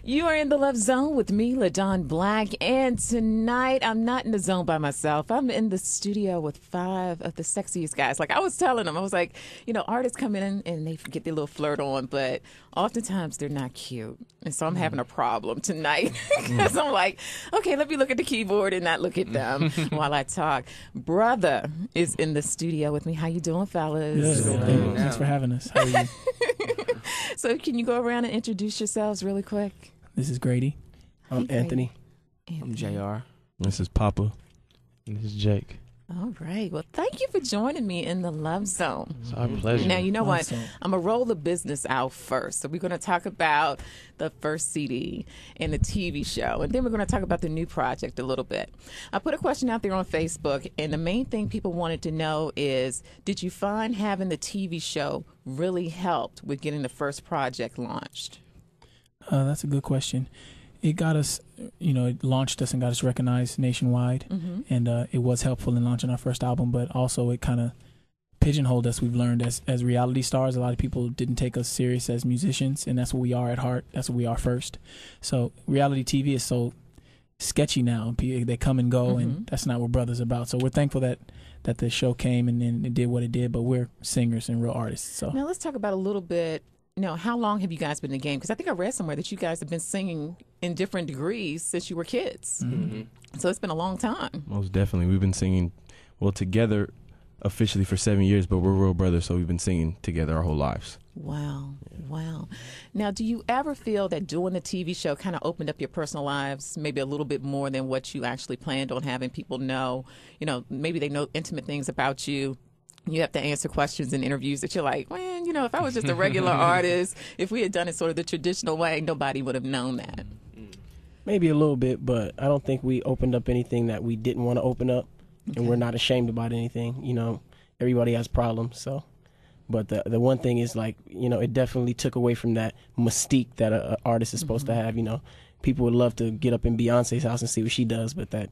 You are in the Love Zone with me, LaDawn Black, and tonight I'm not in the zone by myself. I'm in the studio with 5 of the sexiest guys. Like I was telling them, I was like, you know, artists come in and they get their little flirt on, but oftentimes they're not cute. And so I'm having a problem tonight because I'm like, okay, let me look at the keyboard and not look at them while I talk. BRUTHA is in the studio with me. How you doing, fellas? Good. Thanks for having us. How are you? So can you go around and introduce yourselves really quick? This is Grady. I'm Anthony. I'm JR. This is Papa. And this is Jake. All right. Well, thank you for joining me in the Love Zone. It's our pleasure. Now, you know what? Awesome. I'm going to roll the business out first. So we're going to talk about the first CD and the TV show, and then we're going to talk about the new project a little bit. I put a question out there on Facebook, and the main thing people wanted to know is, did you find having the TV show really helped with getting the first project launched? That's a good question. It got us, it launched us and got us recognized nationwide, and it was helpful in launching our first album, but also it kind of pigeonholed us. We've learned as reality stars, a lot of people didn't take us serious as musicians, and that's what we are at heart. That's what we are first. So reality TV is so sketchy now. They come and go, and that's not what BRUTHA's about. So we're thankful that the show came and then it did what it did, but we're singers and real artists. So now let's talk about a little bit. How long have you guys been in the game? Because I think I read somewhere that you guys have been singing in different degrees since you were kids. So it's been a long time. Most definitely. We've been singing, together officially for 7 years, but we're real brothers, so we've been singing together our whole lives. Wow. Wow. Now, do you ever feel that doing the TV show kind of opened up your personal lives maybe a little bit more than what you actually planned on having people know? Maybe they know intimate things about you. You have to answer questions in interviews that you're like, well, if I was just a regular artist, if we had done it sort of the traditional way, nobody would have known that. Maybe a little bit, but I don't think we opened up anything that we didn't want to open up, and we're not ashamed about anything. Everybody has problems, so. But the one thing is, it definitely took away from that mystique that an artist is supposed to have. People would love to get up in Beyonce's house and see what she does, but that,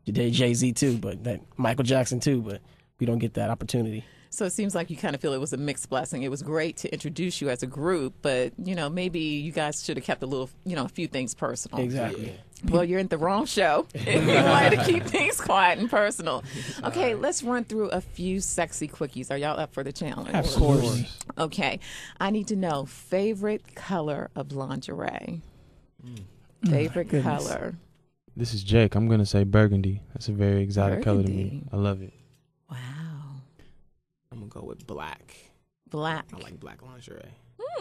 Jay-Z too, but that Michael Jackson too, but we don't get that opportunity. So it seems like you kind of feel it was a mixed blessing. It was great to introduce you as a group, but, maybe you guys should have kept a few things personal. Exactly. Yeah. Well, you're in the wrong show if you wanted to keep things quiet and personal. Okay, let's run through a few sexy quickies. Are y'all up for the challenge? Absolutely. Okay. I need to know favorite color of lingerie. Favorite color. This is Jake. I'm going to say burgundy. That's a very exotic color to me. I love it. Wow. I'm going to go with black. Black. I like black lingerie.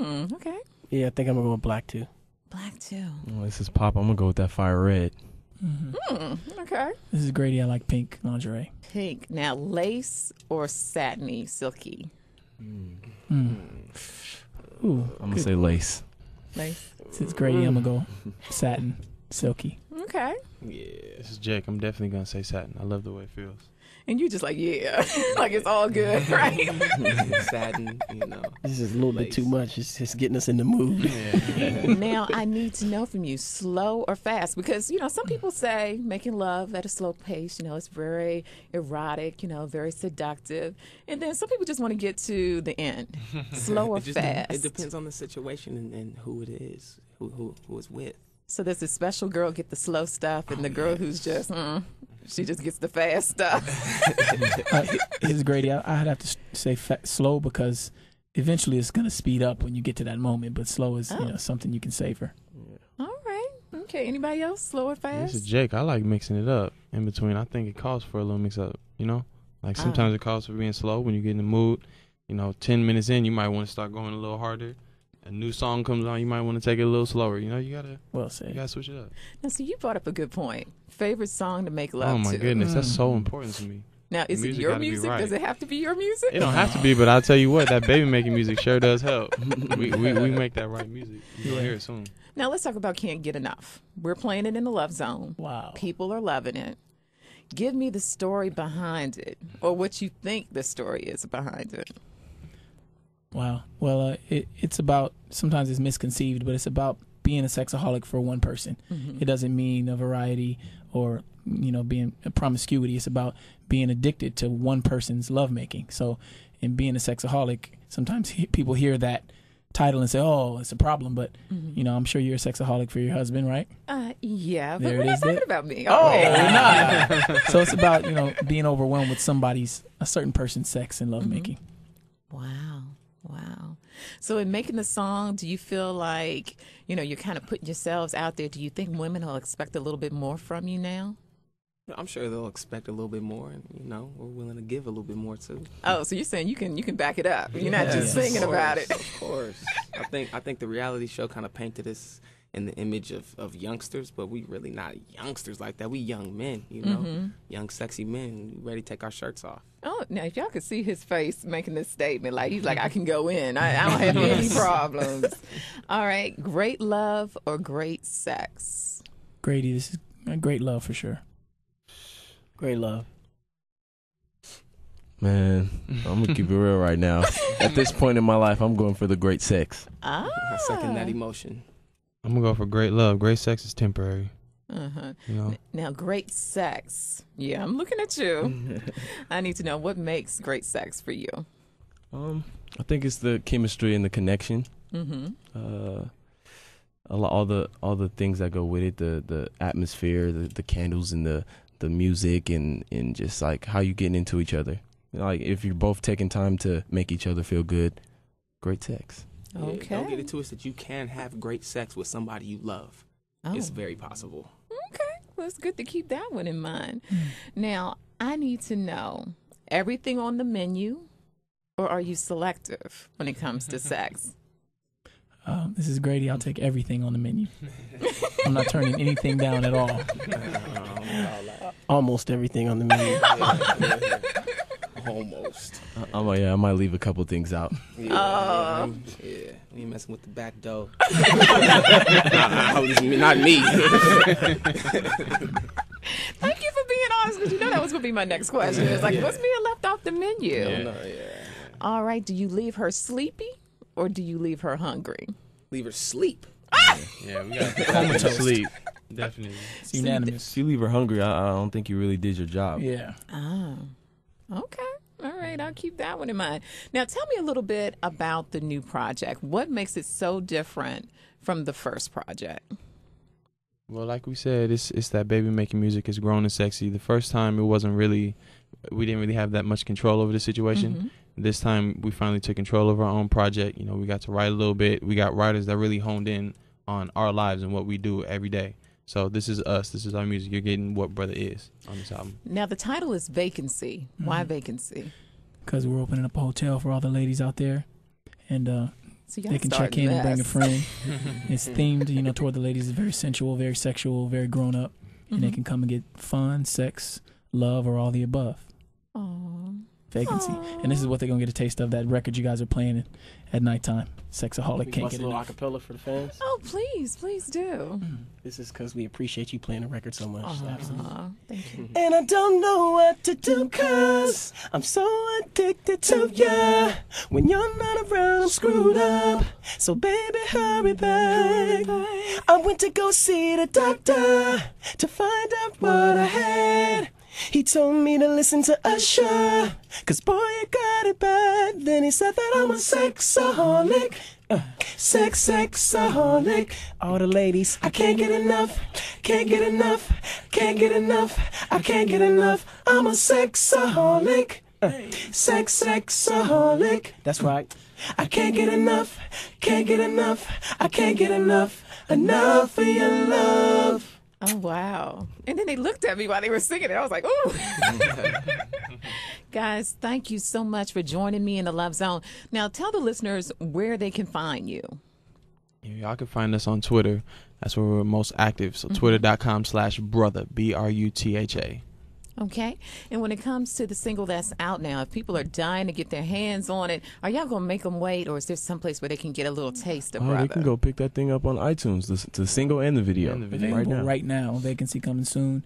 Okay. Yeah, I think I'm going to go with black too. Black too. Oh, this is Pop. I'm going to go with that fire red. Okay. This is Grady. I like pink lingerie. Pink. Now, lace or satiny, silky? Ooh, I'm going to say lace. Lace. Since Grady, I'm going to go satin, silky. Okay. Yeah. This is Jake. I'm definitely going to say satin. I love the way it feels. And you just like, yeah, like it's all good, right? Satin, This is a little bit too much. It's just getting us in the mood. Now, I need to know from you, slow or fast? Because, some people say making love at a slow pace, it's very erotic, very seductive. And then some people just want to get to the end. Slow or fast? It depends on the situation and who it is, who it's with. So does the special girl get the slow stuff and the girl who's just, she just gets the fast stuff? Here's Grady. I'd have to say slow because eventually it's going to speed up when you get to that moment, but slow is something you can savor. All right. Okay. Anybody else? Slow or fast? This is Jake. I like mixing it up in between. I think it calls for a little mix up, Like sometimes it calls for being slow when you get in the mood. 10 minutes in, you might want to start going a little harder. A new song comes on, you might want to take it a little slower. You gotta switch it up. Now, see, you brought up a good point. Favorite song to make love to? Oh my goodness, that's so important to me. Now, is it your music? Right. Does it have to be your music? It don't have to be, but I'll tell you what, that baby making music sure does help. we make that right music. You'll hear it soon. Now let's talk about Can't Get Enough. We're playing it in the Love Zone. Wow. People are loving it. Give me the story behind it, or what you think the story is behind it. Wow. Well, it's about, sometimes it's misconceived, but it's about being a sexaholic for one person. It doesn't mean a variety or, being a promiscuity. It's about being addicted to one person's lovemaking. So in being a sexaholic, sometimes people hear that title and say, "Oh, it's a problem," but you know, I'm sure you're a sexaholic for your husband, right? Yeah, but There we're it not is talking there. about me. Oh, right. we're not. So it's about, you know, being overwhelmed with a certain person's sex and lovemaking. Wow. So in making the song, do you feel like, you know, you're kind of putting yourselves out there? Do you think women will expect a little bit more from you now? I'm sure they'll expect a little bit more, and we're willing to give a little bit more too. Oh, so you're saying you can back it up. You're not just Yes, singing of about it. Of course. I think the reality show kind of painted us in the image of youngsters, but we really not youngsters like that. We young men, young sexy men, ready to take our shirts off. Oh, now if y'all could see his face making this statement, like he's like, I can go in. I don't have any problems. All right, great love or great sex? Grady, this is great love for sure. Great love. Man, I'm gonna keep it real right now. At this point in my life, I'm going for the great sex. Ah. I second that emotion. I'm gonna go for great love. Great sex is temporary. Uh-huh. You know, Now, great sex. Yeah, I'm looking at you. I need to know what makes great sex for you. I think it's the chemistry and the connection. All the things that go with it, the atmosphere, the candles and the music and just like how you getting into each other. Like if you're both taking time to make each other feel good, great sex. Yeah, Okay. don't get it twisted. You can have great sex with somebody you love. Oh. It's very possible. Okay. Well, it's good to keep that one in mind. Now, I need to know everything on the menu, or are you selective when it comes to sex? This is Grady. I'll take everything on the menu. I'm not turning anything down at all. Almost everything on the menu. Almost. I might leave a couple things out. Yeah, we ain't messing with the back door. Not me. Thank you for being honest, because you know that was going to be my next question. It's like, what's being left off the menu? All right. Do you leave her sleepy or do you leave her hungry? Leave her sleep. yeah, we got to sleep. Definitely. It's unanimous. If you leave her hungry, I don't think you really did your job. Yeah. Oh, okay. All right. I'll keep that one in mind. Now, tell me a little bit about the new project. What makes it so different from the first project? Well, like we said, it's that baby making music is grown and sexy. The first time we didn't really have that much control over the situation. This time we finally took control of our own project. You know, we got to write a little bit. We got writers that really honed in on our lives and what we do every day. So this is us. This is our music. You're getting what Brother is on this album. Now, the title is Vacancy. Why Vacancy? Because we're opening up a hotel for all the ladies out there. And So y'all they can check starting in and bring a mess. friend. It's themed, toward the ladies. It's very sensual, very sexual, very grown up. And they can come and get fun, sex, love, or all the above. Aw. Vacancy. And this is what they're going to get a taste of, that record you guys are playing at nighttime. Sexaholic We can't bust get a little enough. acapella for the fans. Oh, please do. This is because we appreciate you playing the record so much. Aw, thank you. And I don't know what to do, cause I'm so addicted to ya. When you're not around, I'm screwed up. So baby, hurry back. I went to go see the doctor to find out what I had. He told me to listen to Usher, cause boy, you got it bad. Then he said that I'm a sexaholic. Sexaholic. All the ladies, I can't get enough, can't get enough, can't get enough, I can't get enough. I'm a sexaholic. Sexaholic. That's right. I can't get enough, can't get enough, I can't get enough, enough of your love. Oh, wow. And then they looked at me while they were singing it. I was like, ooh. Guys, thank you so much for joining me in the Love Zone. Now, tell the listeners where they can find you. Yeah, y'all can find us on Twitter. That's where we're most active. So twitter.com/brutha, BRUTHA. Okay. And when it comes to the single that's out now, if people are dying to get their hands on it, are y'all going to make them wait, or is there someplace where they can get a little taste of Brother? They can go pick that thing up on iTunes, the single and the video. Available right now. Vacancy coming soon.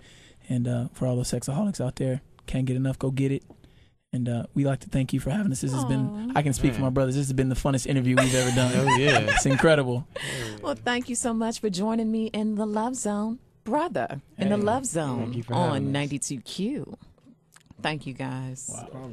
And for all the sexaholics out there, can't get enough, go get it. And we like to thank you for having us. This has been, I can speak for my brothers, this has been the funnest interview we've ever done. Oh, yeah. It's incredible. Well, thank you so much for joining me in the Love Zone. Brother in the Love Zone you for on having us. 92Q. Thank you, guys. Wow.